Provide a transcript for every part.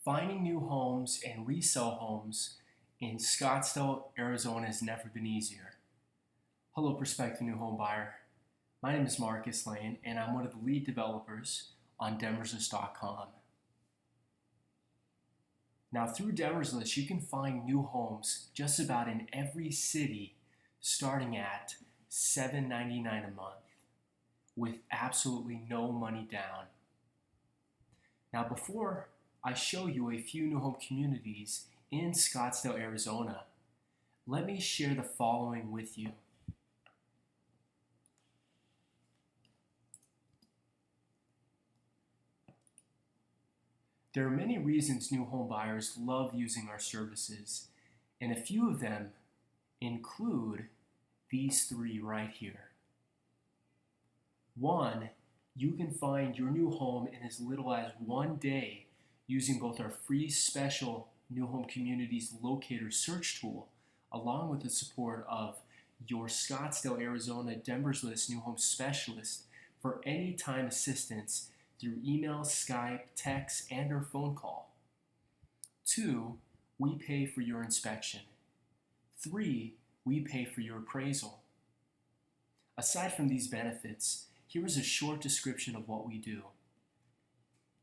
Finding new homes and resale homes in Scottsdale, Arizona has never been easier. Hello, prospective new home buyer. My name is Marcus Lane, and I'm one of the lead developers on Denverslist.com. Now, through Denverslist, you can find new homes just about in every city, starting at $7.99 a month, with absolutely no money down. Now, before I show you a few new home communities in Scottsdale, Arizona, let me share the following with you. There are many reasons new home buyers love using our services, and a few of them include these three right here. One, you can find your new home in as little as 1 day using both our free special New Home Communities Locator search tool, along with the support of your Scottsdale, Arizona Denverslist New Home Specialist for anytime assistance through email, Skype, text, and or phone call. 2, we pay for your inspection. 3, we pay for your appraisal. Aside from these benefits, here is a short description of what we do.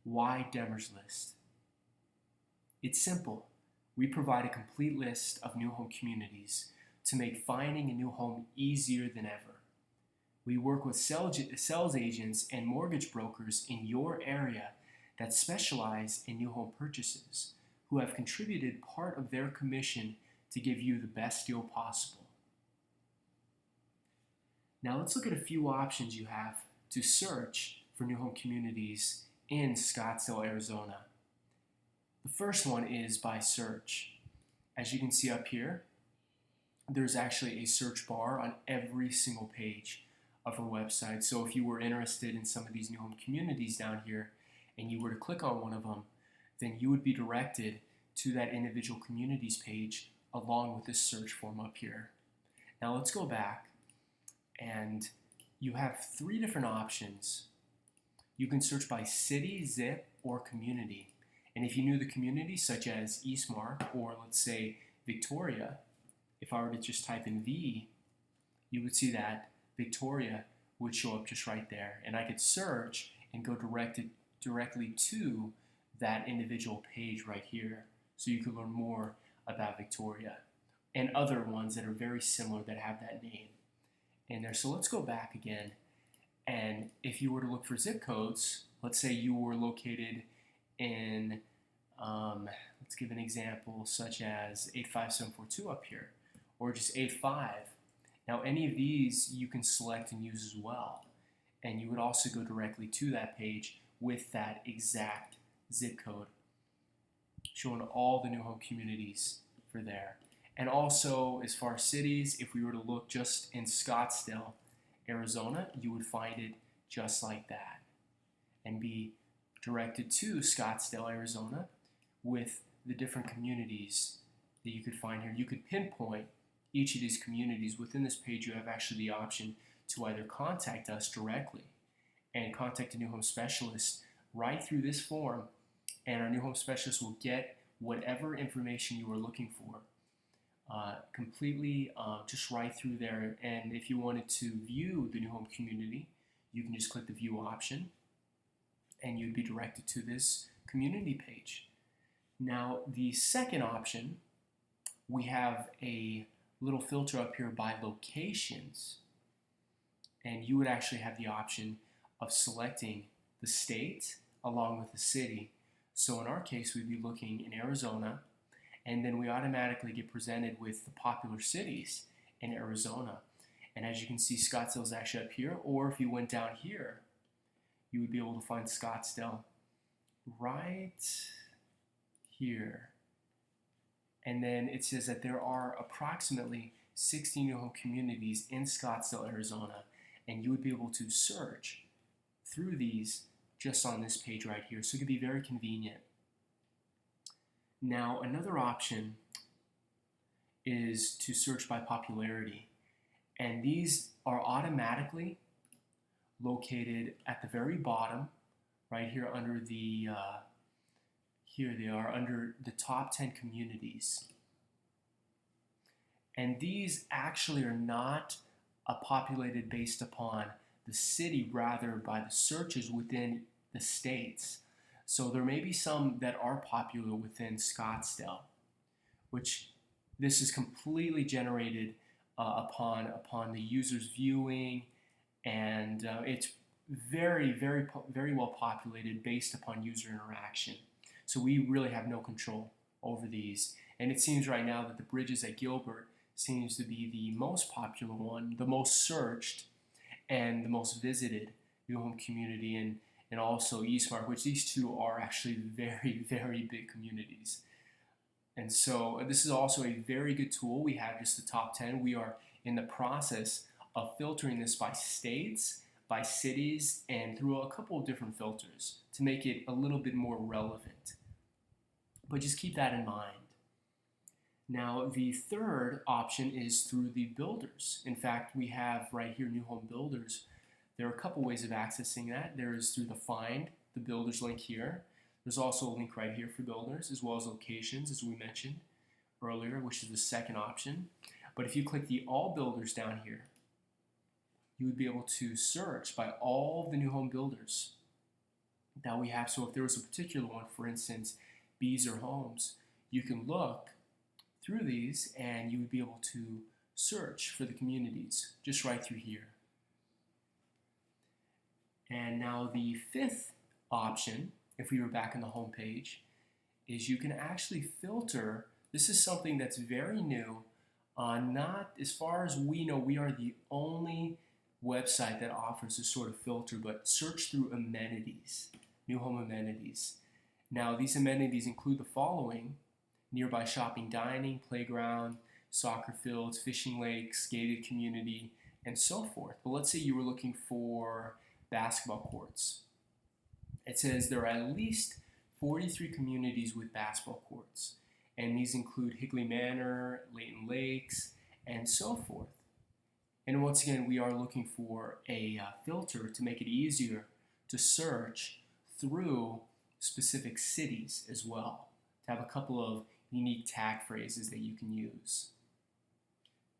Why Denverslist? It's simple. We provide a complete list of new home communities to make finding a new home easier than ever. We work with sales agents and mortgage brokers in your area that specialize in new home purchases, who have contributed part of their commission to give you the best deal possible. Now let's look at a few options you have to search for new home communities in Scottsdale, Arizona. The first one is by search. As you can see up here, there's actually a search bar on every single page of our website. So if you were interested in some of these new home communities down here and you were to click on one of them, then you would be directed to that individual communities page along with this search form up here. Now let's go back, and you have 3 different options. You can search by city, zip, or community. And if you knew the community, such as Eastmark, or let's say Victoria, if I were to just type in V, you would see that Victoria would show up just right there. And I could search and go directly to that individual page right here. So you could learn more about Victoria and other ones that are very similar that have that name in there. So let's go back again. And if you were to look for zip codes, let's say you were located in, let's give an example such as 85742 up here, or just 85. Now any of these you can select and use as well. And you would also go directly to that page with that exact zip code, showing all the new home communities for there. And also, as far as cities, if we were to look just in Scottsdale, Arizona, you would find it just like that and be directed to Scottsdale, Arizona with the different communities that you could find here. You could pinpoint each of these communities. Within this page, you have actually the option to either contact us directly and contact a new home specialist right through this form, and our new home specialist will get whatever information you are looking for completely just right through there. And if you wanted to view the new home community, you can just click the view option and you'd be directed to this community page. Now the second option, we have a little filter up here by locations, and you would actually have the option of selecting the state along with the city. So in our case, we'd be looking in Arizona, and then we automatically get presented with the popular cities in Arizona. And as you can see, Scottsdale is actually up here, or if you went down here, you would be able to find Scottsdale right here. And then it says that there are approximately 60 new home communities in Scottsdale, Arizona, and you would be able to search through these just on this page right here. So it could be very convenient. Now, another option is to search by popularity, and these are automatically located at the very bottom right here under the Here they are under the top 10 communities. And these actually are not populated based upon the city, rather by the searches within the states. So there may be some that are popular within Scottsdale, which this is completely generated upon the user's viewing, and it's very well populated based upon user interaction. So we really have no control over these. And it seems right now that the Bridges at Gilbert seems to be the most popular one, the most searched, and the most visited new home community, and also Eastmark, which these two are actually very big communities. And so this is also a very good tool. We have just the top 10. We are in the process of filtering this by states, by cities, and through a couple of different filters to make it a little bit more relevant. But just keep that in mind. Now, the third option is through the builders. In fact, we have right here New Home Builders. There are a couple ways of accessing that. There is through the Find the Builders link here. There's also a link right here for builders, as well as locations, as we mentioned earlier, which is the second option. But if you click the All Builders down here, you would be able to search by all of the new home builders that we have. So if there was a particular one, for instance, Beazer Homes, you can look through these and you would be able to search for the communities just right through here. And now the fifth option, if we were back on the home page, is you can actually filter. This is something that's very new. Not as far as we know, we are the only website that offers this sort of filter, but search through amenities, new home amenities. Now these amenities include the following: nearby shopping, dining, playground, soccer fields, fishing lakes, gated community, and so forth. But let's say you were looking for basketball courts. It says there are at least 43 communities with basketball courts, and these include Higley Manor, Layton Lakes, and so forth. And once again, we are looking for a filter to make it easier to search through specific cities as well, to have a couple of unique tag phrases that you can use.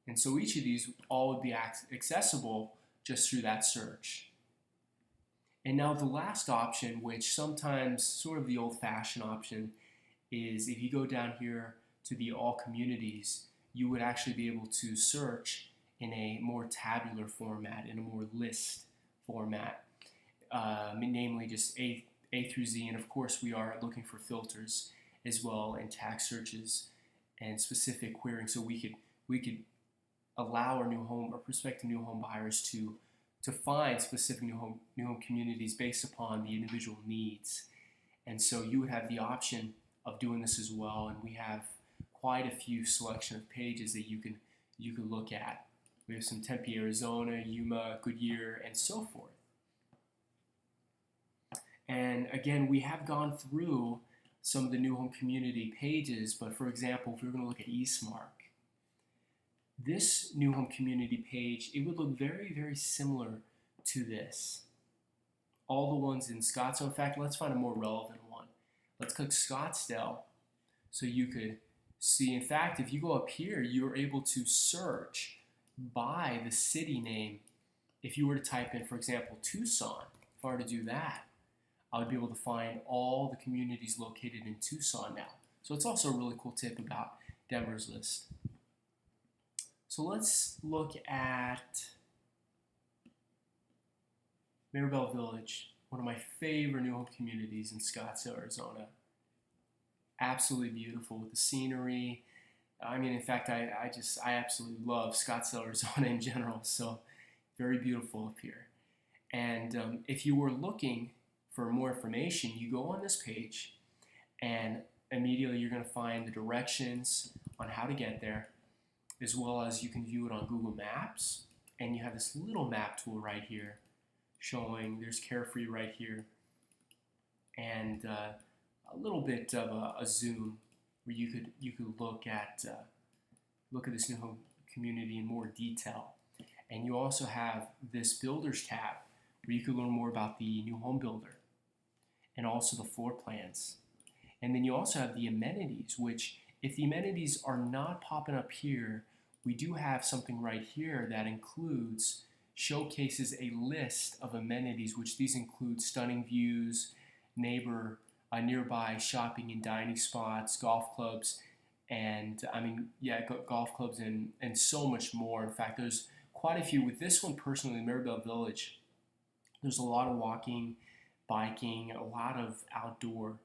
And so each of these all would be accessible just through that search. And now the last option, which sometimes sort of the old-fashioned option, is if you go down here to the all communities, you would actually be able to search in a more tabular format, in a more list format, namely just A through Z. And of course we are looking for filters as well, and tag searches and specific querying, so we could allow our new home or prospective new home buyers to find specific new home communities based upon the individual needs. And so you would have the option of doing this as well, and we have quite a few selection of pages that you can look at. We have some Tempe, Arizona, Yuma, Goodyear, and so forth. And again, we have gone through some of the new home community pages, but for example, if we were going to look at Eastmark, this new home community page, it would look very similar to this. All the ones in Scottsdale. In fact, let's find a more relevant one. Let's click Scottsdale so you could see. In fact, if you go up here, you're able to search by the city name. If you were to type in, for example, Tucson, if I were to do that, I would be able to find all the communities located in Tucson now. So it's also a really cool tip about Denverslist. So let's look at Maribel Village, one of my favorite new home communities in Scottsdale, Arizona. Absolutely beautiful with the scenery. I mean, in fact, I absolutely love Scottsdale, Arizona in general. So very beautiful up here. And if you were looking for more information, you go on this page and immediately you're going to find the directions on how to get there, as well as you can view it on Google Maps. And you have this little map tool right here showing there's Carefree right here, and a little bit of a zoom where you could look at this new home community in more detail. And you also have this Builders tab where you can learn more about the new home builder and also the floor plans. And then you also have the amenities, which if the amenities are not popping up here, we do have something right here that showcases a list of amenities, which these include stunning views, nearby shopping and dining spots, golf clubs, and golf clubs and so much more. In fact, there's quite a few. With this one personally, Maribel Village, there's a lot of walking, biking, a lot of outdoor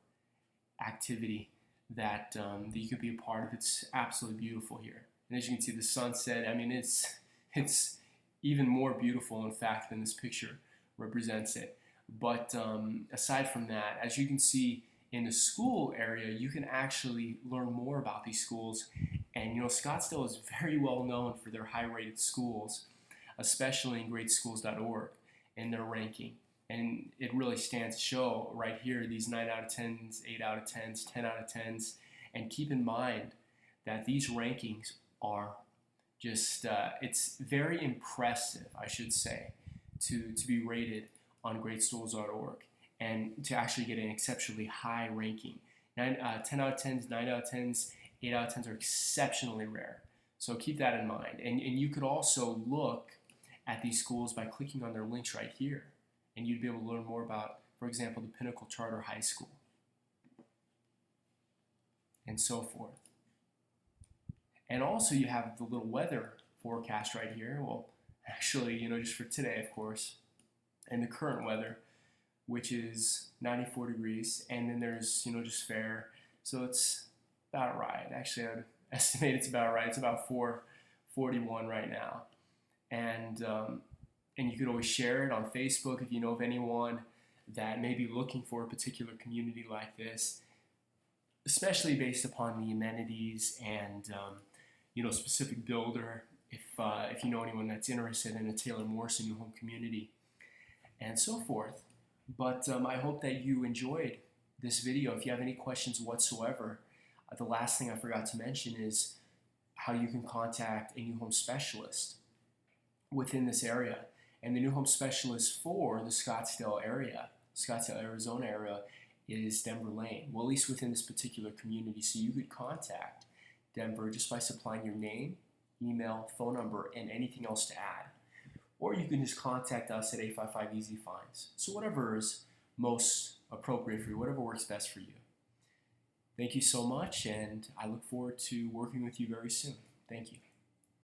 activity that you could be a part of. It's absolutely beautiful here. And as you can see, the sunset, I mean, it's even more beautiful, in fact, than this picture represents it. But aside from that, as you can see in the school area, you can actually learn more about these schools. And Scottsdale is very well known for their high-rated schools, especially in greatschools.org and their ranking. And it really stands to show right here, these 9 out of 10s, 8 out of 10s, 10 out of 10s. And keep in mind that these rankings are just, it's very impressive, I should say, to be rated on greatschools.org and to actually get an exceptionally high ranking. 10 out of 10s, 9 out of 10s, 8 out of 10s are exceptionally rare. So keep that in mind. And you could also look at these schools by clicking on their links right here. And you'd be able to learn more about, for example, the Pinnacle Charter High School, and so forth. And also you have the little weather forecast right here. Well, actually, just for today, of course, and the current weather, which is 94 degrees, and then there's, just fair. So it's about right. Actually, I would estimate it's about right. It's about 441 right now. And you could always share it on Facebook if you know of anyone that may be looking for a particular community like this, especially based upon the amenities and specific builder. If you know anyone that's interested in a Taylor Morrison new home community, and so forth. But I hope that you enjoyed this video. If you have any questions whatsoever, the last thing I forgot to mention is how you can contact a new home specialist within this area. And the new home specialist for the Scottsdale, Arizona area is Denver Lane. Well, at least within this particular community. So you could contact Denver just by supplying your name, email, phone number, and anything else to add. Or you can just contact us at 855 Easy Finds. So whatever is most appropriate for you, whatever works best for you. Thank you so much, and I look forward to working with you very soon. Thank you.